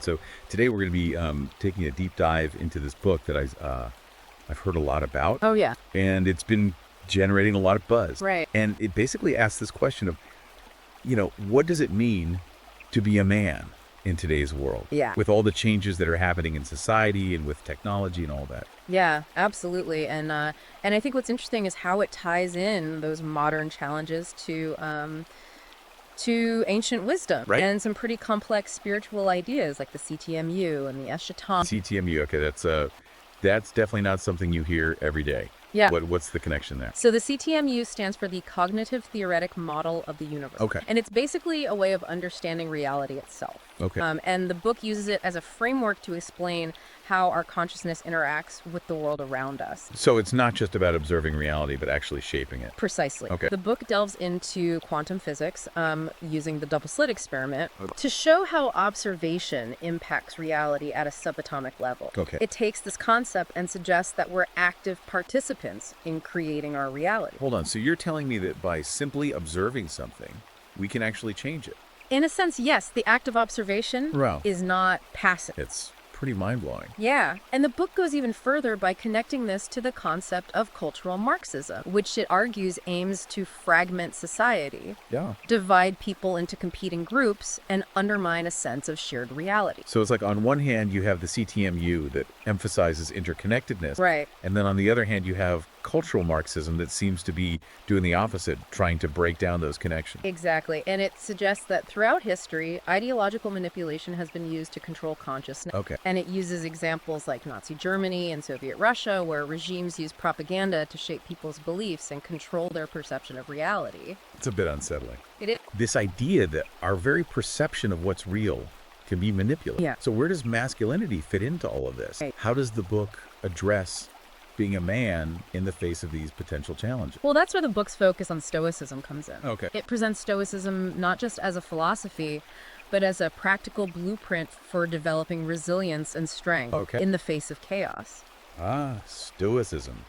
So today we're going to be taking a deep dive into this book that I've heard a lot about. Oh, yeah. And it's been generating a lot of buzz. Right. And it basically asks this question of, what does it mean to be a man in today's world? Yeah. With all the changes that are happening in society and with technology and all that. Yeah, absolutely. And I think what's interesting is how it ties in those modern challenges to ancient wisdom, Right. and some pretty complex spiritual ideas like the C.T.M.U. and the C.T.M.U. C.T.M.U. Okay, that's definitely not something you hear every day. Yeah. What's the connection there? So the C.T.M.U. stands for the Cognitive Theoretic Model of the Universe. Okay. And it's basically a way of understanding reality itself. Okay. And the book uses it as a framework to explain how our consciousness interacts with the world around us. So it's not just about observing reality, but actually shaping it. Precisely. Okay. The book delves into quantum physics using the double slit experiment to show how observation impacts reality at a subatomic level. Okay. It takes this concept and suggests that we're active participants in creating our reality. Hold on. So you're telling me that by simply observing something, we can actually change it? In a sense, yes, the act of observation Wow. is not passive. It's pretty mind-blowing. Yeah, and the book goes even further by connecting this to the concept of cultural Marxism, which it argues aims to fragment society, Yeah. divide people into competing groups, and undermine a sense of shared reality. So it's like on one hand, you have the C.T.M.U. that emphasizes interconnectedness. Right. And then on the other hand, you have cultural Marxism that seems to be doing the opposite, trying to break down those connections. Exactly, and it suggests that throughout history, ideological manipulation has been used to control consciousness. Okay. And it uses examples like Nazi Germany and Soviet Russia, where regimes use propaganda to shape people's beliefs and control their perception of reality. It's a bit unsettling. It is. This idea that our very perception of what's real can be manipulated. Yeah. So where does masculinity fit into all of this? Right. How does the book address being a man in the face of these potential challenges? Well, that's where the book's focus on Stoicism comes in. Okay. It presents Stoicism not just as a philosophy, but as a practical blueprint for developing resilience and strength Okay. in the face of chaos. Stoicism.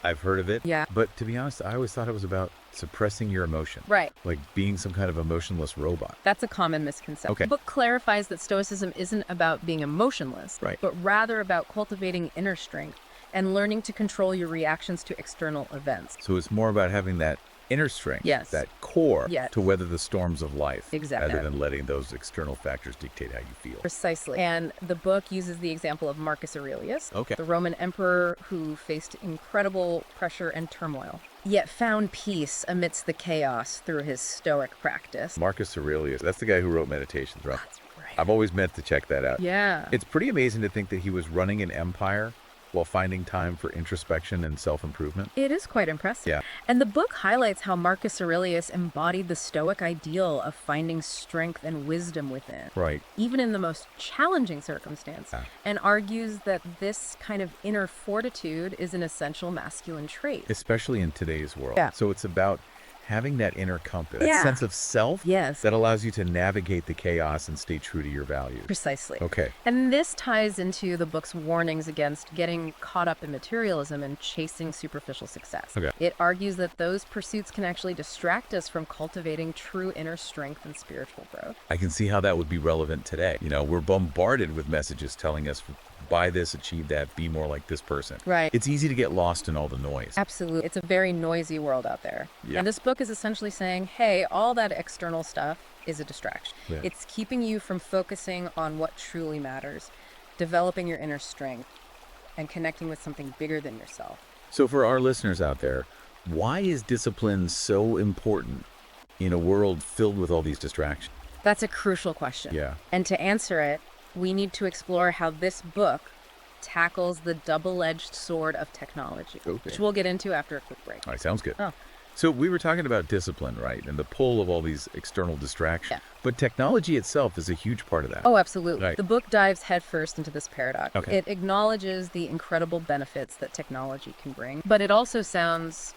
I've heard of it. Yeah. But to be honest, I always thought it was about suppressing your emotion. Right. Like being some kind of emotionless robot. That's a common misconception. Okay. The book clarifies that Stoicism isn't about being emotionless, Right. but rather about cultivating inner strength and learning to control your reactions to external events. So it's more about having that inner strength, Yes. that core Yes. to weather the storms of life, Exactly. rather than letting those external factors dictate how you feel. Precisely. And the book uses the example of Marcus Aurelius, Okay. the Roman emperor who faced incredible pressure and turmoil, yet found peace amidst the chaos through his Stoic practice. Marcus Aurelius, that's the guy who wrote Meditations, right? That's right. I've always meant to check that out. Yeah. It's pretty amazing to think that he was running an empire while finding time for introspection and self-improvement. It is quite impressive. Yeah. And the book highlights how Marcus Aurelius embodied the Stoic ideal of finding strength and wisdom within, Right. even in the most challenging circumstance, Yeah. and argues that this kind of inner fortitude is an essential masculine trait. Especially in today's world. Yeah. So it's about having that inner compass, that Yeah. sense of self Yes. that allows you to navigate the chaos and stay true to your values. Precisely. Okay. And this ties into the book's warnings against getting caught up in materialism and chasing superficial success. Okay. It argues that those pursuits can actually distract us from cultivating true inner strength and spiritual growth. I can see how that would be relevant today. We're bombarded with messages telling us, buy this, achieve that, be more like this person. Right. It's easy to get lost in all the noise. Absolutely. It's a very noisy world out there. Yeah. And this book is essentially saying, hey, all that external stuff is a distraction. Yeah. It's keeping you from focusing on what truly matters, developing your inner strength, and connecting with something bigger than yourself. So for our listeners out there, why is discipline so important in a world filled with all these distractions? That's a crucial question. Yeah. And to answer it, we need to explore how this book tackles the double-edged sword of technology, Okay. which we'll get into after a quick break. All right, sounds good. Oh. So we were talking about discipline, right? And the pull of all these external distractions. Yeah. But technology itself is a huge part of that. Oh, absolutely. Right. The book dives headfirst into this paradox. Okay. It acknowledges the incredible benefits that technology can bring, but it also sounds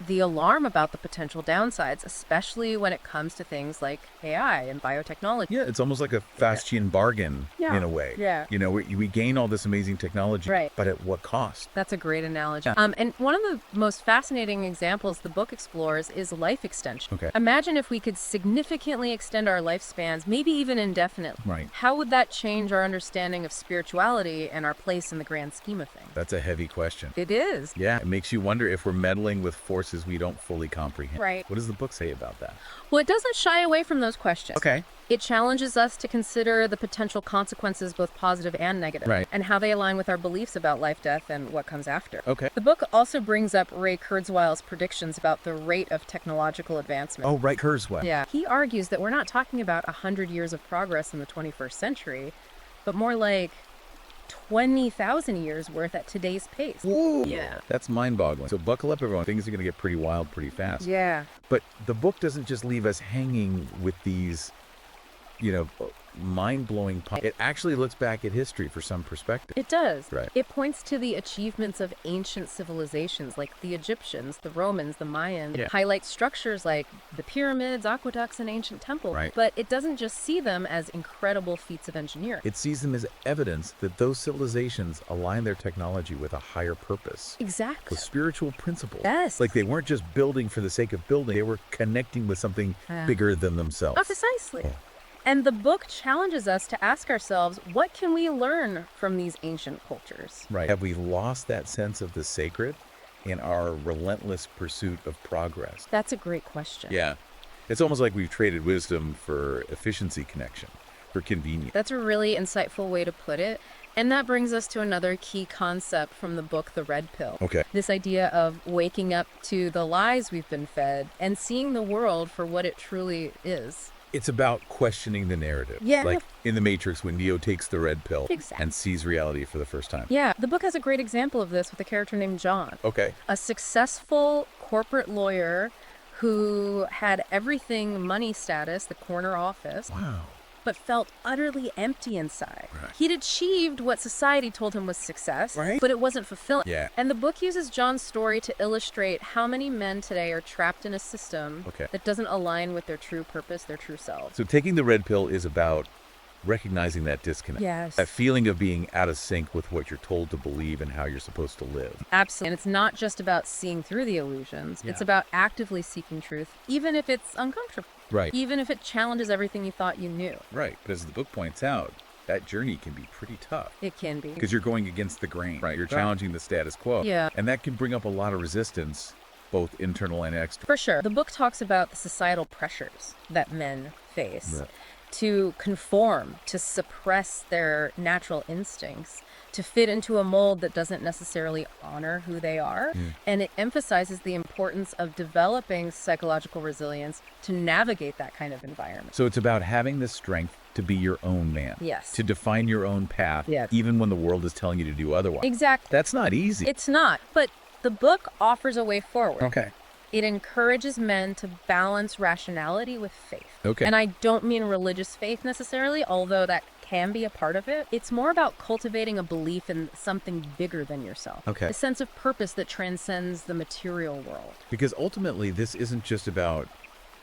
the alarm about the potential downsides, especially when it comes to things like AI and biotechnology. Yeah, it's almost like a Faustian bargain Yeah. in a way. Yeah. You know, we gain all this amazing technology, Right. but at what cost? That's a great analogy. Yeah. And one of the most fascinating examples the book explores is life extension. Okay. Imagine if we could significantly extend our lifespans, maybe even indefinitely. Right. How would that change our understanding of spirituality and our place in the grand scheme of things? That's a heavy question. It is. Yeah, it makes you wonder if we're meddling with forces we don't fully comprehend. Right. What does the book say about that? Well, it doesn't shy away from those questions. Okay. It challenges us to consider the potential consequences, both positive and negative, Right. and how they align with our beliefs about life, death, and what comes after. Okay. The book also brings up Ray Kurzweil's predictions about the rate of technological advancement. Oh, right, Kurzweil. Yeah. He argues that we're not talking about 100 years of progress in the 21st century, but more like 20,000 years worth at today's pace. Whoa. Yeah. That's mind-boggling. So buckle up, everyone. Things are going to get pretty wild pretty fast. Yeah. But the book doesn't just leave us hanging with these, mind-blowing... It actually looks back at history for some perspective. It does. Right. It points to the achievements of ancient civilizations like the Egyptians, the Romans, the Mayans. Yeah. It highlights structures like the pyramids, aqueducts, and ancient temples. Right. But it doesn't just see them as incredible feats of engineering. It sees them as evidence that those civilizations align their technology with a higher purpose. Exactly. With spiritual principles. Yes. Like they weren't just building for the sake of building, they were connecting with something bigger than themselves. Oh, precisely. Yeah. And the book challenges us to ask ourselves, what can we learn from these ancient cultures? Right. Have we lost that sense of the sacred in our relentless pursuit of progress? That's a great question. Yeah. It's almost like we've traded wisdom for efficiency connection, for convenience. That's a really insightful way to put it. And that brings us to another key concept from the book, The Red Pill. Okay. This idea of waking up to the lies we've been fed and seeing the world for what it truly is. It's about questioning the narrative. Yeah. Like in The Matrix when Neo takes the red pill Exactly. and sees reality for the first time. Yeah, the book has a great example of this with a character named John. Okay. A successful corporate lawyer who had everything money status, the corner office, Wow. but felt utterly empty inside. Right. He'd achieved what society told him was success, Right. but it wasn't fulfilling. Yeah. And the book uses John's story to illustrate how many men today are trapped in a system Okay. that doesn't align with their true purpose, their true selves. So taking the red pill is about recognizing that disconnect. Yes. That feeling of being out of sync with what you're told to believe and how you're supposed to live. Absolutely. And it's not just about seeing through the illusions. It's Yeah. about actively seeking truth, even if it's uncomfortable. Right. Even if it challenges everything you thought you knew. Right. But as the book points out, that journey can be pretty tough. It can be. Because you're going against the grain, right? You're challenging the status quo. Yeah. And that can bring up a lot of resistance, both internal and external. For sure. The book talks about the societal pressures that men face Right. to conform, to suppress their natural instincts, to fit into a mold that doesn't necessarily honor who they are. And it emphasizes the importance of developing psychological resilience to navigate that kind of environment. So it's about having the strength to be your own man. Yes. To define your own path, Yes. even when the world is telling you to do otherwise. Exactly. That's not easy. It's not, but the book offers a way forward. Okay. It encourages men to balance rationality with faith. Okay. And I don't mean religious faith necessarily, although that can be a part of it. It's more about cultivating a belief in something bigger than yourself. Okay. A sense of purpose that transcends the material world. Because ultimately, this isn't just about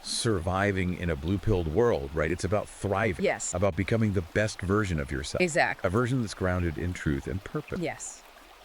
surviving in a blue-pilled world, right? It's about thriving. Yes. About becoming the best version of yourself. Exactly. A version that's grounded in truth and purpose. Yes.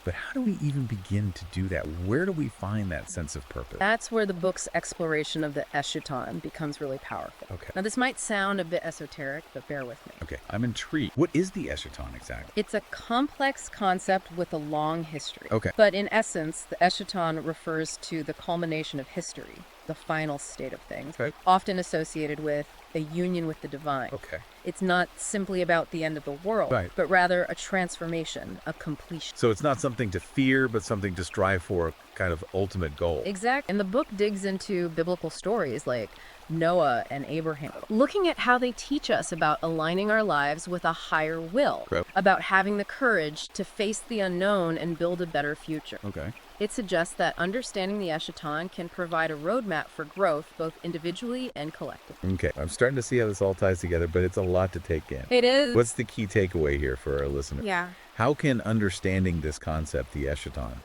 But how do we even begin to do that? Where do we find that sense of purpose? That's where the book's exploration of the eschaton becomes really powerful. Okay. Now, this might sound a bit esoteric, but bear with me. Okay, I'm intrigued. What is the eschaton exactly? It's a complex concept with a long history. Okay. But in essence, the eschaton refers to the culmination of history, the final state of things, Okay. often associated with a union with the divine. Okay. It's not simply about the end of the world, Right. but rather a transformation, a completion. So it's not something to fear, but something to strive for, a kind of ultimate goal. Exactly. And the book digs into biblical stories like Noah and Abraham, looking at how they teach us about aligning our lives with a higher will, Okay. about having the courage to face the unknown and build a better future. Okay. It suggests that understanding the eschaton can provide a roadmap for growth, both individually and collectively. Okay. I'm starting to see how this all ties together, but it's a lot to take in. It is. What's the key takeaway here for our listeners? Yeah. How can understanding this concept, the eschaton,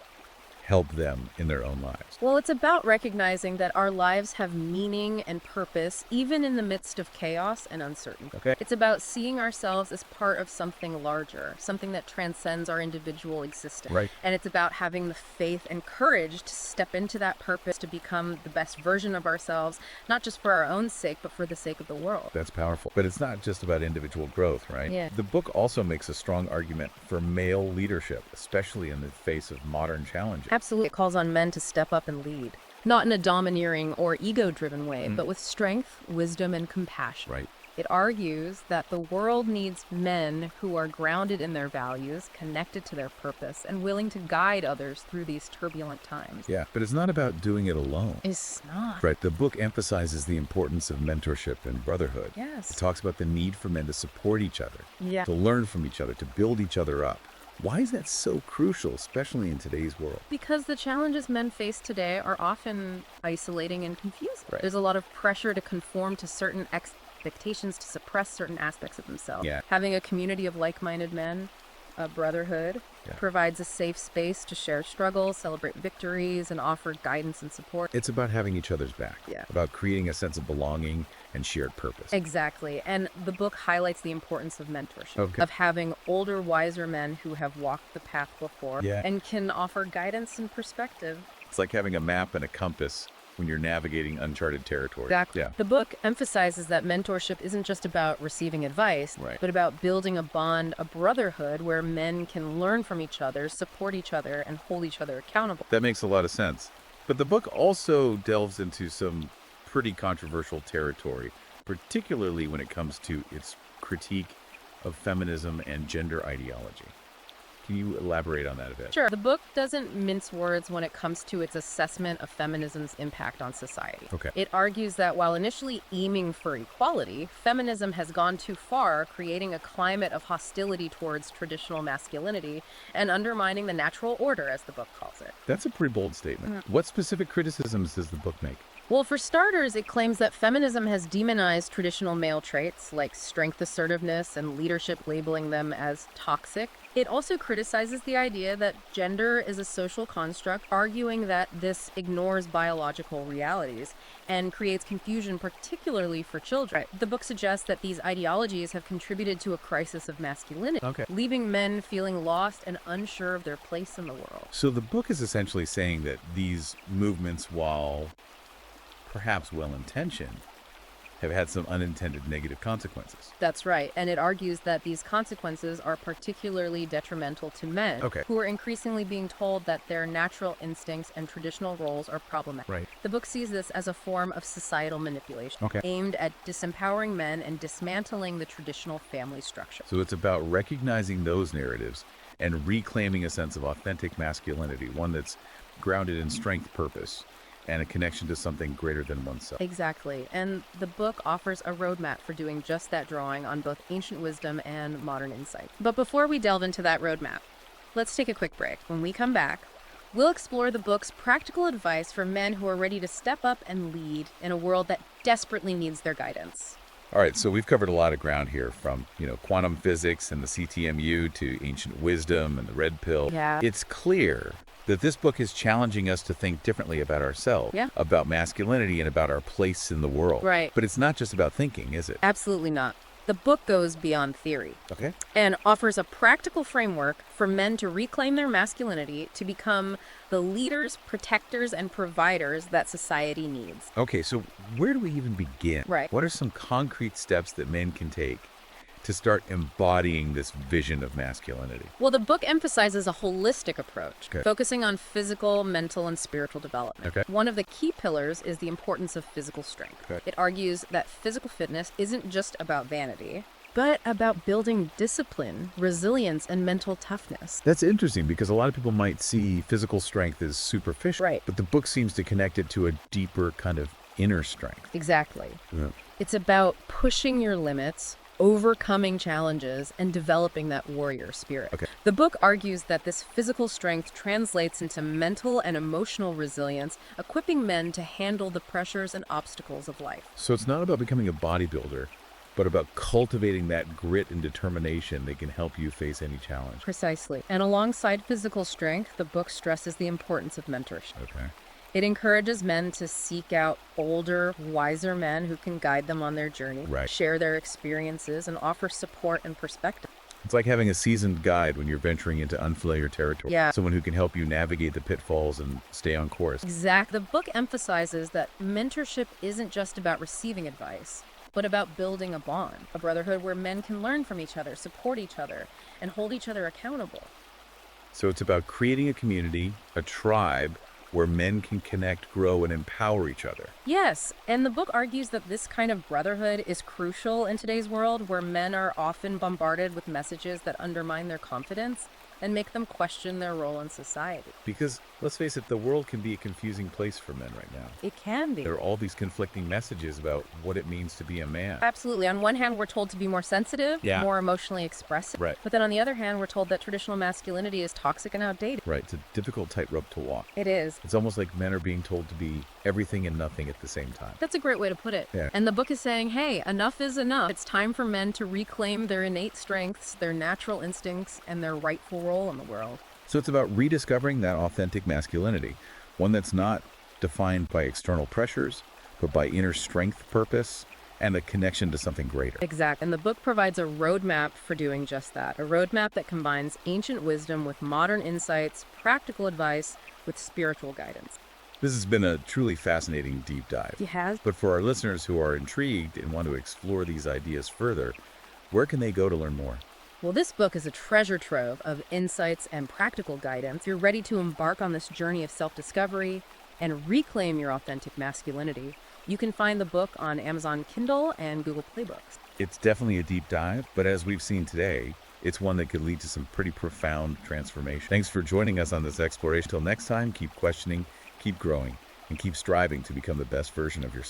help them in their own lives? Well, it's about recognizing that our lives have meaning and purpose, even in the midst of chaos and uncertainty. Okay. It's about seeing ourselves as part of something larger, something that transcends our individual existence. Right. And it's about having the faith and courage to step into that purpose to become the best version of ourselves, not just for our own sake, but for the sake of the world. That's powerful. But it's not just about individual growth, right? Yeah. The book also makes a strong argument for male leadership, especially in the face of modern challenges. Absolutely. It calls on men to step up and lead, not in a domineering or ego-driven way, but with strength, wisdom, and compassion. Right. It argues that the world needs men who are grounded in their values, connected to their purpose, and willing to guide others through these turbulent times. Yeah, but it's not about doing it alone. It's not. Right. The book emphasizes the importance of mentorship and brotherhood. Yes. It talks about the need for men to support each other, Yeah. to learn from each other, to build each other up. Why is that so crucial, especially in today's world? Because the challenges men face today are often isolating and confusing. Right. There's a lot of pressure to conform to certain expectations, to suppress certain aspects of themselves. Yeah. Having a community of like-minded men, a brotherhood, provides a safe space to share struggles, celebrate victories, and offer guidance and support. It's about having each other's back, about creating a sense of belonging and shared purpose. Exactly. And the book highlights the importance of mentorship, of having older, wiser men who have walked the path before and can offer guidance and perspective. It's like having a map and a compass when you're navigating uncharted territory. Exactly. Yeah. The book emphasizes that mentorship isn't just about receiving advice, but about building a bond, a brotherhood where men can learn from each other, support each other, and hold each other accountable. That makes a lot of sense. But the book also delves into some pretty controversial territory, particularly when it comes to its critique of feminism and gender ideology. Can you elaborate on that a bit? Sure. The book doesn't mince words when it comes to its assessment of feminism's impact on society. Okay. It argues that while initially aiming for equality, feminism has gone too far, creating a climate of hostility towards traditional masculinity and undermining the natural order, as the book calls it. That's a pretty bold statement. What specific criticisms does the book make? Well, for starters, it claims that feminism has demonized traditional male traits like strength assertiveness and leadership, labeling them as toxic. It also criticizes the idea that gender is a social construct, arguing that this ignores biological realities and creates confusion, particularly for children. The book suggests that these ideologies have contributed to a crisis of masculinity, leaving men feeling lost and unsure of their place in the world. So the book is essentially saying that these movements, while perhaps well-intentioned, have had some unintended negative consequences. That's right. And it argues that these consequences are particularly detrimental to men who are increasingly being told that their natural instincts and traditional roles are problematic. Right. The book sees this as a form of societal manipulation aimed at disempowering men and dismantling the traditional family structure. So it's about recognizing those narratives and reclaiming a sense of authentic masculinity, one that's grounded in strength, purpose, and a connection to something greater than oneself. Exactly. And the book offers a roadmap for doing just that, drawing on both ancient wisdom and modern insight. But before we delve into that roadmap, let's take a quick break. When we come back, we'll explore the book's practical advice for men who are ready to step up and lead in a world that desperately needs their guidance. All right, so we've covered a lot of ground here, from, quantum physics and the C.T.M.U. to ancient wisdom and the red pill. Yeah. It's clear that this book is challenging us to think differently about ourselves, about masculinity, and about our place in the world. Right. But it's not just about thinking, is it? Absolutely not. The book goes beyond theory and offers a practical framework for men to reclaim their masculinity, to become the leaders, protectors, and providers that society needs. Okay, so where do we even begin? Right. What are some concrete steps that men can take to start embodying this vision of masculinity? Well, the book emphasizes a holistic approach, focusing on physical, mental, and spiritual development. One of the key pillars is the importance of physical strength. It argues that physical fitness isn't just about vanity, but about building discipline, resilience, and mental toughness. That's interesting, because a lot of people might see physical strength as superficial, but the book seems to connect it to a deeper kind of inner strength. Exactly. It's about pushing your limits, overcoming challenges, and developing that warrior spirit. The book argues that this physical strength translates into mental and emotional resilience, equipping men to handle the pressures and obstacles of life. So it's not about becoming a bodybuilder, but about cultivating that grit and determination that can help you face any challenge. Precisely. And alongside physical strength, the book stresses the importance of mentorship. Okay. It encourages men to seek out older, wiser men who can guide them on their journey, Right. share their experiences, and offer support and perspective. It's like having a seasoned guide when you're venturing into unfamiliar territory. Yeah. Someone who can help you navigate the pitfalls and stay on course. Exactly. The book emphasizes that mentorship isn't just about receiving advice, but about building a bond, a brotherhood where men can learn from each other, support each other, and hold each other accountable. So it's about creating a community, a tribe, where men can connect, grow, and empower each other. Yes, and the book argues that this kind of brotherhood is crucial in today's world where men are often bombarded with messages that undermine their confidence and make them question their role in society. Because, let's face it, the world can be a confusing place for men right now. It can be. There are all these conflicting messages about what it means to be a man. Absolutely. On one hand, we're told to be more sensitive, Yeah. more emotionally expressive. Right. But then on the other hand, we're told that traditional masculinity is toxic and outdated. Right, it's a difficult tightrope to walk. It is. It's almost like men are being told to be everything and nothing at the same time. That's a great way to put it. Yeah. And the book is saying, hey, enough is enough. It's time for men to reclaim their innate strengths, their natural instincts, and their rightful role in the world. So it's about rediscovering that authentic masculinity, one that's not defined by external pressures, but by inner strength, purpose, and a connection to something greater. Exactly. And the book provides a roadmap for doing just that. A roadmap that combines ancient wisdom with modern insights, practical advice with spiritual guidance. This has been a truly fascinating deep dive. It has. But for our listeners who are intrigued and want to explore these ideas further, where can they go to learn more? Well, this book is a treasure trove of insights and practical guidance. If you're ready to embark on this journey of self-discovery and reclaim your authentic masculinity, you can find the book on Amazon Kindle and Google Play Books. It's definitely a deep dive, but as we've seen today, it's one that could lead to some pretty profound transformation. Thanks for joining us on this exploration. Till next time, keep questioning, keep growing, and keep striving to become the best version of yourself.